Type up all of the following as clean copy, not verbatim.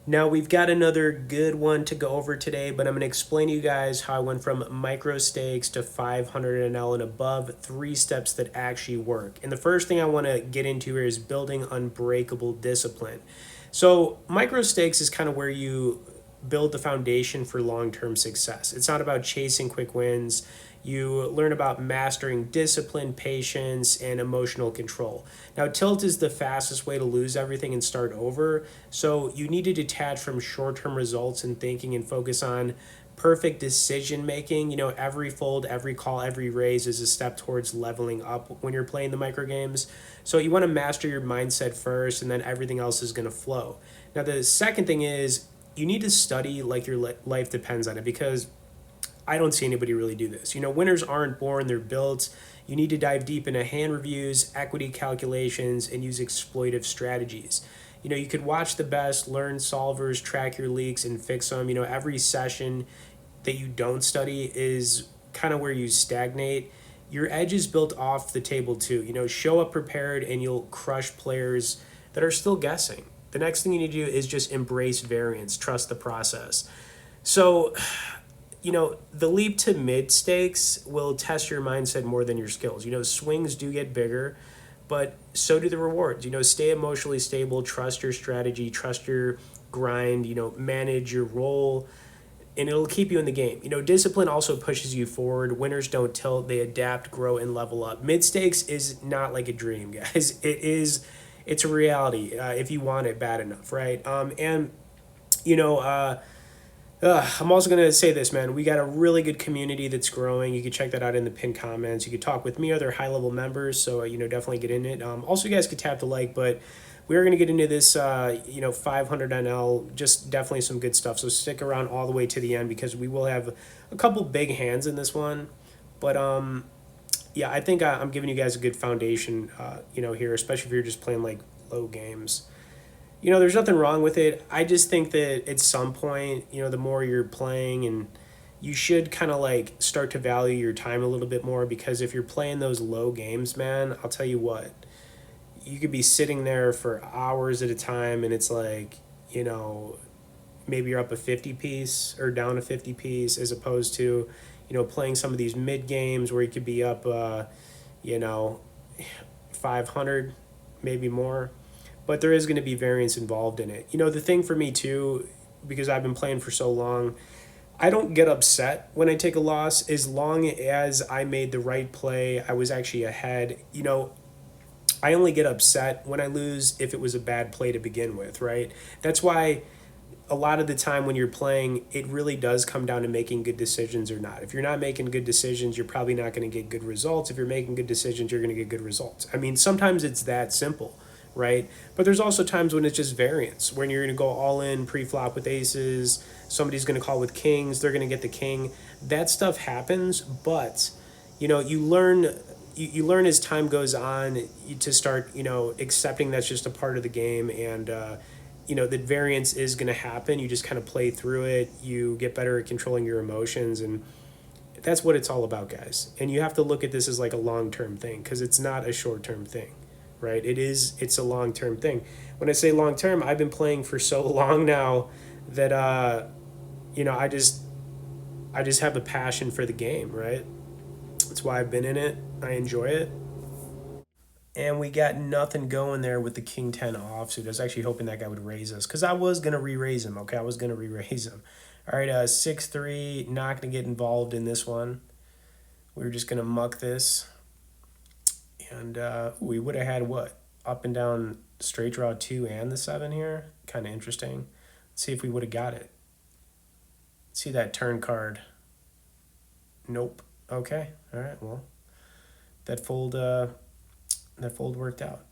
Now we've got another good one to go over today, but I'm going to explain to you guys how I went from micro stakes to 500 NL and above, 3 steps that actually work. And the first thing I want to get into here is building unbreakable discipline. So micro stakes is kind of where you build the foundation for long-term success. It's not about chasing quick wins. You learn about mastering discipline, patience, and emotional control. Now, tilt is the fastest way to lose everything and start over. So, you need to detach from short term results and thinking and focus on perfect decision making. Every fold, every call, every raise is a step towards leveling up when you're playing the micro games. So, you want to master your mindset first, and then everything else is going to flow. Now, the second thing is you need to study like your life depends on it, because I don't see anybody really do this. Winners aren't born, they're built. You need to dive deep into hand reviews, equity calculations, and use exploitive strategies. You could watch the best, learn solvers, track your leaks, and fix them. Every session that you don't study is kind of where you stagnate. Your edge is built off the table, too. Show up prepared, and you'll crush players that are still guessing. The next thing you need to do is just embrace variance, trust the process. So, the leap to mid stakes will test your mindset more than your skills. Swings do get bigger, but so do the rewards. Stay emotionally stable, trust your strategy, trust your grind, manage your role, and it'll keep you in the game. Discipline also pushes you forward. Winners don't tilt, they adapt, grow, and level up. Mid stakes is not like a dream, guys. It's a reality if you want it bad enough, right? And, you know, I'm also going to say this, man. We got a really good community that's growing. You can check that out in the pinned comments. You could talk with me or other high level members. So, definitely get in it. Also, you guys could tap the like, but we are going to get into this, 500 NL, just definitely some good stuff. So, stick around all the way to the end, because we will have a couple big hands in this one. But, yeah, I think I'm giving you guys a good foundation, here, especially if you're just playing like low games. There's nothing wrong with it. I just think that at some point, the more you're playing, and you should kind of like start to value your time a little bit more, because if you're playing those low games, man, I'll tell you what, you could be sitting there for hours at a time, and it's like, maybe you're up a 50 piece or down a 50 piece, as opposed to, playing some of these mid games where you could be up, you know, 500, maybe more, but there is going to be variance involved in it. The thing for me too, because I've been playing for so long, I don't get upset when I take a loss, as long as I made the right play. I was actually ahead. I only get upset when I lose if it was a bad play to begin with, right? That's why a lot of the time when you're playing, it really does come down to making good decisions or not. If you're not making good decisions, you're probably not going to get good results. If you're making good decisions, you're going to get good results. I mean, sometimes it's that simple, right? But there's also times when it's just variance, when you're going to go all in pre-flop with aces, somebody's going to call with kings, they're going to get the king. That stuff happens, but you learn, you learn as time goes on, to start accepting that's just a part of the game. And the variance is going to happen. You just kind of play through it. You get better at controlling your emotions, and that's what it's all about, guys. And you have to look at this as like a long-term thing, because it's not a short-term thing, right? It's a long-term thing. When I say long-term, I've been playing for so long now that I just have a passion for the game, right? That's why I've been in it. I enjoy it. And we got nothing going there with the king 10 offsuit. I was actually hoping that guy would raise us, because I was going to re-raise him. Okay, I was going to re-raise him. All right, 6-3, not going to get involved in this one. We were just going to muck this. And we would have had what? Up and down straight draw 2 and the 7 here. Kind of interesting. Let's see if we would have got it. Let's see that turn card. Nope. Okay. All right. Well, that fold worked out.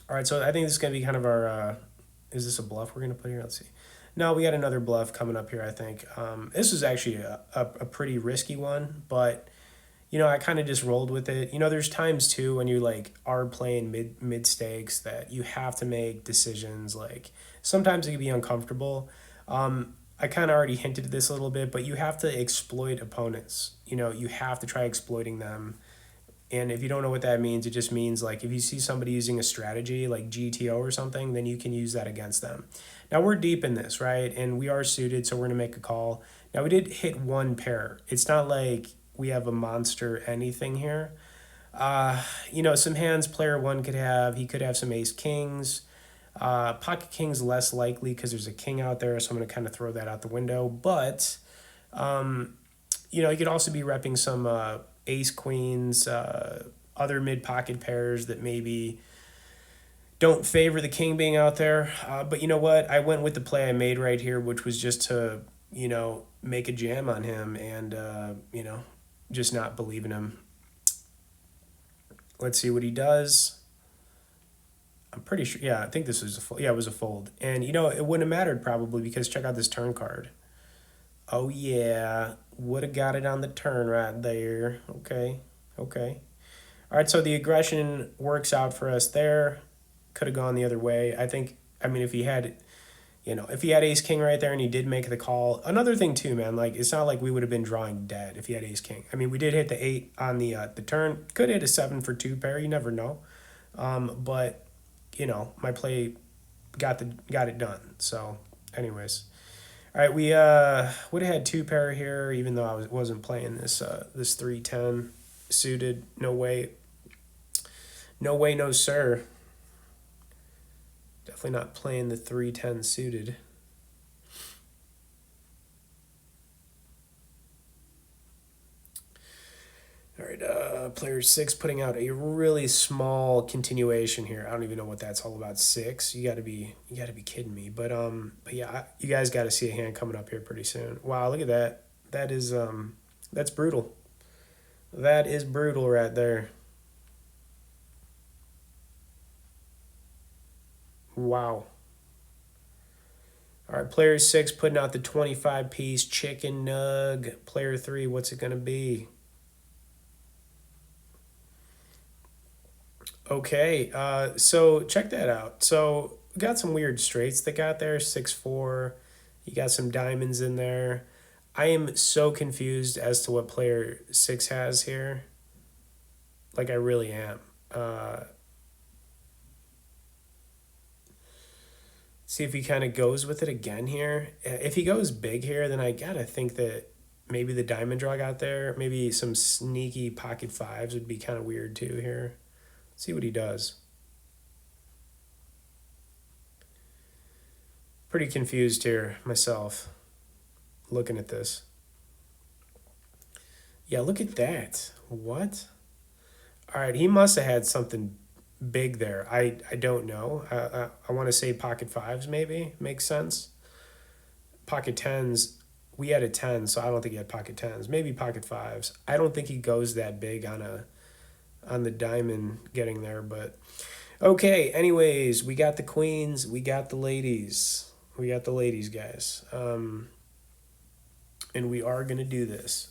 All right. So I think this is going to be kind of our. Is this a bluff we're going to put here? Let's see. No, we got another bluff coming up here, I think. This is actually a pretty risky one, but I kind of just rolled with it. There's times too when you like are playing mid stakes that you have to make decisions. Like sometimes it can be uncomfortable. I kind of already hinted at this a little bit, but you have to exploit opponents. You have to try exploiting them And if you don't know what that means, it just means like if you see somebody using a strategy like GTO or something, then you can use that against them. Now we're deep in this, right? And we are suited, so we're going to make a call. Now we did hit one pair. It's not like we have a monster anything here. Some hands player one could have, he could have some ace kings. Pocket king's less likely because there's a king out there, so I'm going to kind of throw that out the window. But he could also be repping some ace queens, other mid pocket pairs that maybe don't favor the king being out there. But you know what? I went with the play I made right here, which was just to, make a jam on him and, just not believe in him. Let's see what he does. I'm pretty sure. Yeah, I think this was a fold. Yeah, it was a fold. And, it wouldn't have mattered probably because check out this turn card. Oh, yeah. Would have got it on the turn right there. Okay. Okay. All right, so the aggression works out for us there. Could have gone the other way. If he had, if he had ace king right there and he did make the call. Another thing too, man, like it's not like we would have been drawing dead if he had ace king. I mean, we did hit the 8 on the turn. Could hit a 7 for 2 pair. You never know. But my play got it done. So, anyways. All right, we would have had 2 pair here, even though I wasn't playing this 3-10 suited. No way, no sir. Definitely not playing the 3-10 suited. All right, player 6 putting out a really small continuation here. I don't even know what that's all about. 6. You got to be kidding me. But yeah, you guys got to see a hand coming up here pretty soon. Wow, look at that. That's brutal. That is brutal right there. Wow. All right, player 6 putting out the 25 piece chicken nug. Player 3, what's it going to be? Okay, so check that out. So we got some weird straights that got there, 6-4. You got some diamonds in there. I am so confused as to what player 6 has here. Like, I really am. See if he kind of goes with it again here. If he goes big here, then I gotta think that maybe the diamond draw got there. Maybe some sneaky pocket 5s would be kind of weird too here. See what he does. Pretty confused here myself looking at this. Yeah, look at that. What? All right, he must have had something big there. I don't know. I want to say pocket 5s maybe. Makes sense. Pocket 10s, we had a 10, so I don't think he had pocket 10s. Maybe pocket 5s. I don't think he goes that big on the diamond getting there, but okay, anyways, we got the queens, we got the ladies. We got the ladies, guys. And we are going to do this.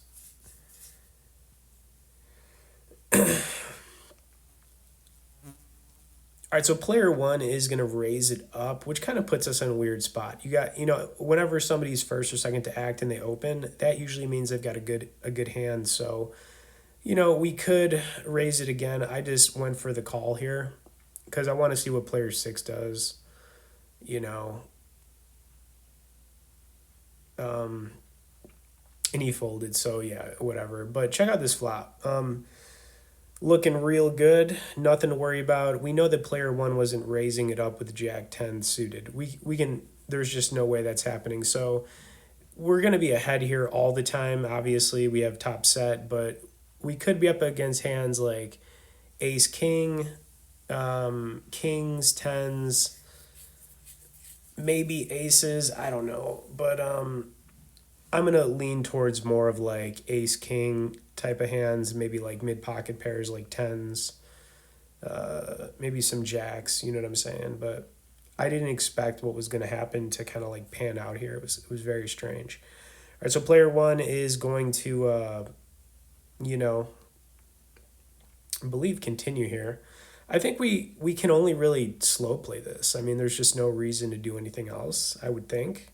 All right, so player 1 is going to raise it up, which kind of puts us in a weird spot. You got, whenever somebody's first or second to act and they open, that usually means they've got a good hand. So, we could raise it again. I just went for the call here because I want to see what player 6 does. And he folded, so yeah, whatever. But check out this flop. Looking real good. Nothing to worry about. We know that player 1 wasn't raising it up with Jack 10 suited. We can. There's just no way that's happening. So we're gonna be ahead here all the time. Obviously, we have top set, but we could be up against hands like ace king, kings, tens, maybe aces. I don't know, but I'm gonna lean towards more of like ace king type of hands, maybe like mid pocket pairs like tens, maybe some jacks. You know what I'm saying? But I didn't expect what was gonna happen to kind of like pan out here. It was very strange. All right, so player 1 is going to, I believe continue here. I think we can only really slow play this. I mean, there's just no reason to do anything else, I would think.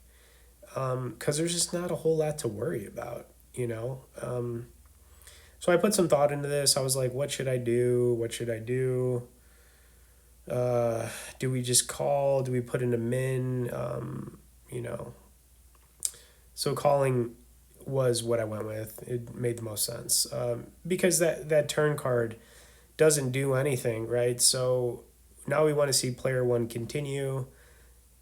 Because there's just not a whole lot to worry about, So I put some thought into this. I was like, what should I do? What should I do? Do we just call? Do we put in a min? You know, so calling was what I went with. It made the most sense because that turn card doesn't do anything, right? So now we want to see player one continue.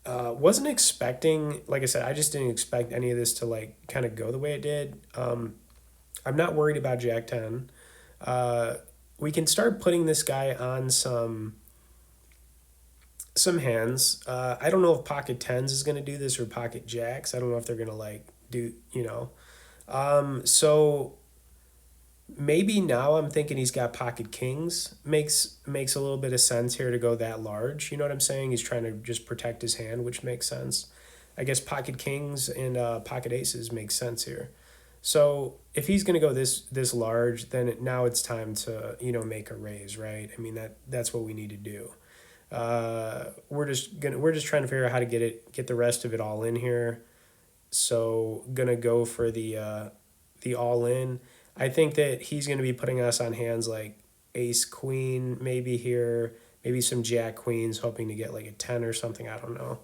Wasn't expecting, like I said, I just didn't expect any of this to like kind of go the way it did. I'm not worried about Jack 10. Uh, we can start putting this guy on some hands. I don't know if pocket tens is going to do this or pocket jacks. I don't know if they're going to like do, you know. So maybe now I'm thinking he's got pocket kings. Makes a little bit of sense here to go that large. You know what I'm saying? He's trying to just protect his hand, which makes sense. I guess pocket kings and pocket aces make sense here. So if he's going to go this large, then now it's time to make a raise, right? I mean that's what we need to do. We're just trying to figure out how to get the rest of it all in here. So gonna go for the all in. I think that he's gonna be putting us on hands like ace queen maybe here, maybe some jack queens, hoping to get like a 10 or something. I don't know.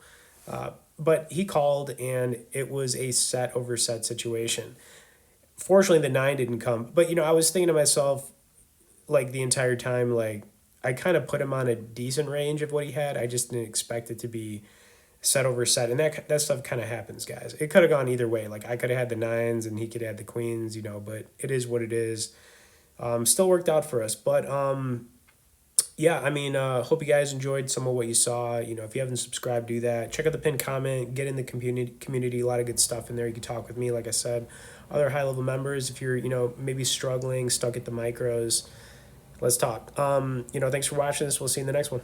But he called and it was a set over set situation. Fortunately, the nine didn't come. But I was thinking to myself like the entire time, like I kind of put him on a decent range of what he had. I just didn't expect it to be set over set, and that stuff kind of happens, guys. It could have gone either way. Like I could have had the nines, and he could have had the queens, But it is what it is. Still worked out for us, but yeah. I mean, hope you guys enjoyed some of what you saw. If you haven't subscribed, do that. Check out the pinned comment. Get in the community. A lot of good stuff in there. You can talk with me, like I said. Other high level members, if you're maybe struggling, stuck at the micros, let's talk. Thanks for watching this. We'll see you in the next one.